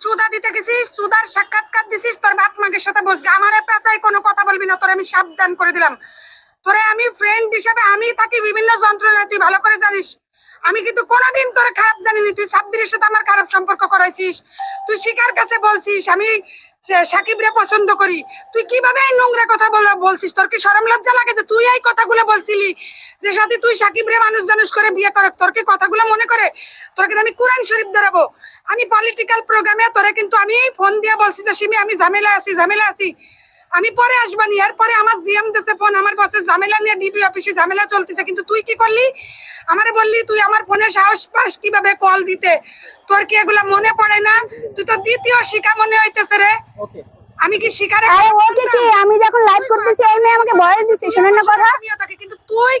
চুদা দিতে গেছিস, চুদার সাক্ষাৎকার দিছিস, তোর বাপ মাকে সাথে বসবি। আমারে পেঁচাই কোনো কথা বলবি না, তোরে আমি সাবধান করে দিলাম। তোরে আমি ফ্রেন্ড হিসেবে আমি থাকি বিভিন্ন যন্ত্রণা, তুই ভালো করে জানিস। আমি কিন্তু কোনোদিন তোর খারাপ জানিনি। তুই সাব্বিরের সাথে আমার খারাপ সম্পর্ক করাইছিস, তুই শিকার কাছে বলছিস আমি সাকিবরে পছন্দ করি। তুই কিভাবে এই নোংরা কথা বলছিস? তোর কি শরম লজ্জা লাগে যে তুই এই কথাগুলো বলছিলি? যে সাথে তুই সাকিবরে মানুষ জানুষ করে বিয়ে কর, তোর কি কথাগুলো মনে করে? তোর কিন্তু আমি কোরআন শরীফ ধরাবো। আমি পলিটিক্যাল প্রোগ্রামে তোরে কিন্তু আমি ফোন দিয়ে বলছি যে সিমি আমি ঝামেলা আছি, আমি পরে আসবানি। এরপরে আমার জিএম দেশে ফোন, আমার বসের ঝামেলা নিয়ে ডিবি অফিসে ঝামেলা চলতেছে। কিন্তু তুই কি করলি? আমারে বললি তুই আমার ফোনে সাহস পাস কিভাবে কল দিতে? তোর কি এগুলা মনে পড়ে না? তুই তো দ্বিতীয় শিকা মনে হইতেছে রে। আমি কি শিকারে? আরে ওকে কি আমি যখন লাইভ করতেছি এই মেয়ে আমাকে ভয়েস দিছে, শুনেন না কথা? কিন্তু তুই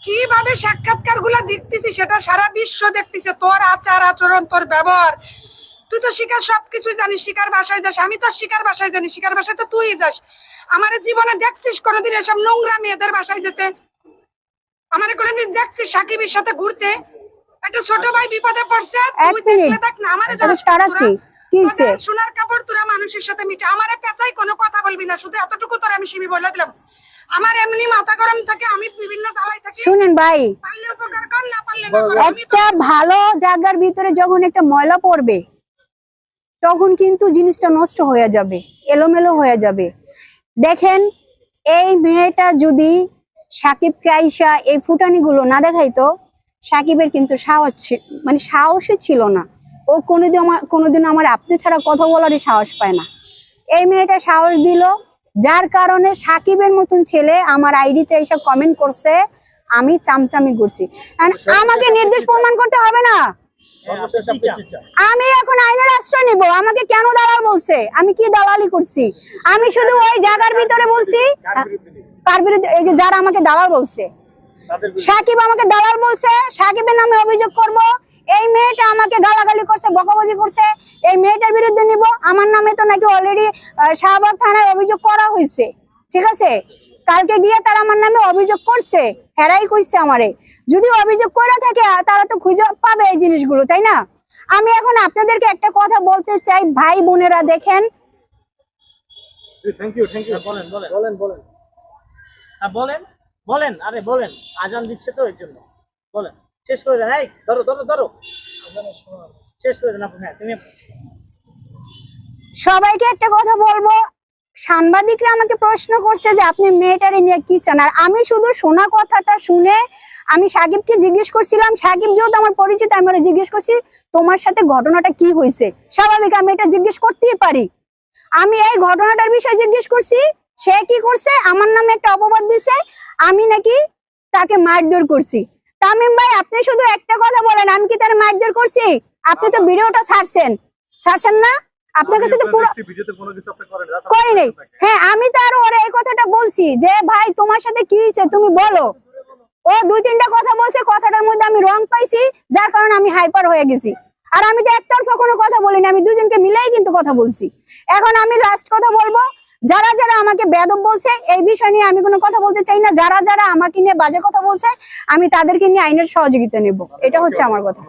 কিভাবে সাক্ষাৎকার গুলা দেখতেছিস সেটা সারা বিশ্ব দেখতেছে। তোর আচার আচরণ, তোর ব্যবহার, তুই তো শিকার সবকিছু জানিস। শিকার বাসায় যাস, আমি তো শিকার বাসায় জানি। শিকার বাসায় তো তুই যাস। আমার জীবনে দেখছিস কোনোদিন এসব নোংরা মেয়েদের বাসায় যেতে? আমার কোনোদিন দেখছিস সাকিবের সাথে ঘুরতে? একটা ছোট ভাই বিপদে পড়ছে, তুই দেখলে দেখ না। আমার সোনার কাপড় তোরা মানুষের সাথে মিটে। আমারে পেঁচাই কোনো কথা বলবি না, শুধু এতটুকু তোর আমি সিমি বলে দিলাম। আমার এমনি মাথা গরম থাকে, আমি বিভিন্ন জ্বালায় থাকি। শুনেন ভাই, পারলে উপকার কর, না পারলে না কর। একটা ভালো জায়গার ভিতরে যখন একটা ময়লা পড়বে তখন কিন্তু জিনিসটা নষ্ট হয়ে যাবে, এলোমেলো হয়ে যাবে। দেখেন এই মেয়েটা যদি সাকিবকে আইসা এই ফুটানিগুলো না দেখাইতো, সাকিবের কিন্তু সাহসই ছিল না। ও কোনোদিন আমার আপনি ছাড়া কথা বলারই সাহস পায় না। এই মেয়েটা সাহস দিল, যার কারণে সাকিবের মতন ছেলে আমার আইডিতে এসে কমেন্ট করছে আমি চামচামি করছি। আমাকে নির্দেশ প্রমাণ করতে হবে না, আমি এখন আইনের আশ্রয় নিব। আমাকে কেন দালাল বলছে? আমি কি দালালি করছি? আমি শুধু ওই জায়গার ভিতরে বলছি। কার বিরুদ্ধে? এই যে যারা আমাকে দালাল বলছে, সাকিব আমাকে দালাল বলছে, সাকিবের নামে অভিযোগ করব। এই মেয়েটা আমাকে গালাগালি করছে, বকাবকি করছে, এই মেয়েটার বিরুদ্ধে নিব। আমার নামে তো নাকি অলরেডি শাহবাগ থানায় অভিযোগ করা হয়েছে, ঠিক আছে? কালকে গিয়ে তারা আমার নামে অভিযোগ করছে, হেরাই কইছে আমারে। যদি অভিযোগ করে থাকে তারা তো খুঁজে পাবে এই জিনিসগুলো, তাই না? আমি এখন আপনাদেরকে একটা কথা বলতে চাই, ভাই বোনেরা দেখেন। বলেন আরে বলেন, আজান দিচ্ছে তো এর জন্য বলেন, শেষ করে দেন। এই ধরো শেষ করে দেন আপনি। হ্যাঁ, তুমি সবাইকে একটা কথা বলবো, সাংবাদিকরা আমাকে প্রশ্ন করছে যে আপনি মেয়েটারে নিয়ে কি চান। আর আমি শুধু শোনা কথাটা শুনে আমি সাকিবকে জিজ্ঞেস করছিলাম, সাকিব যেহেতু আমার পরিচিত, আমি ওরা জিজ্ঞেস করছি তোমার সাথে ঘটনাটা কি হয়েছে। স্বাভাবিক আমি এটা জিজ্ঞেস করতেই পারি। আমি এই ঘটনাটার বিষয়ে জিজ্ঞেস করছি, সে কি করছে আমার নামে একটা অপবাদ দিছে, আমি নাকি তাকে মারধর করছি। তামিম ভাই আপনি শুধু একটা কথা বলেন, আমি কি তার মারধর করছি? আপনি তো ভিডিওটা ছাড়ছেন না? আপনার কাছে তো পুরো করি নাই। হ্যাঁ, আমি তো আরো ওরা এই কথাটা বলছি যে ভাই তোমার সাথে কি হয়েছে তুমি বলো। ও 2-3টা কথা বলছে, কথাটার মধ্যে আমি রং পাইছি, যার কারণে আমি হাইপার হয়ে গেছি। আর আমি তো একতরফা কোনো কথা বলিনি, আমি দুজনকে মিলাই কিন্তু কথা বলছি। এখন আমি লাস্ট কথা বলবো, যারা আমাকে বেয়াদব বলছে এই বিষয় নিয়ে আমি কোনো কথা বলতে চাই না। যারা আমাকে নিয়ে বাজে কথা বলছে আমি তাদেরকে নিয়ে আইনের সহযোগিতা নেব, এটা হচ্ছে আমার কথা।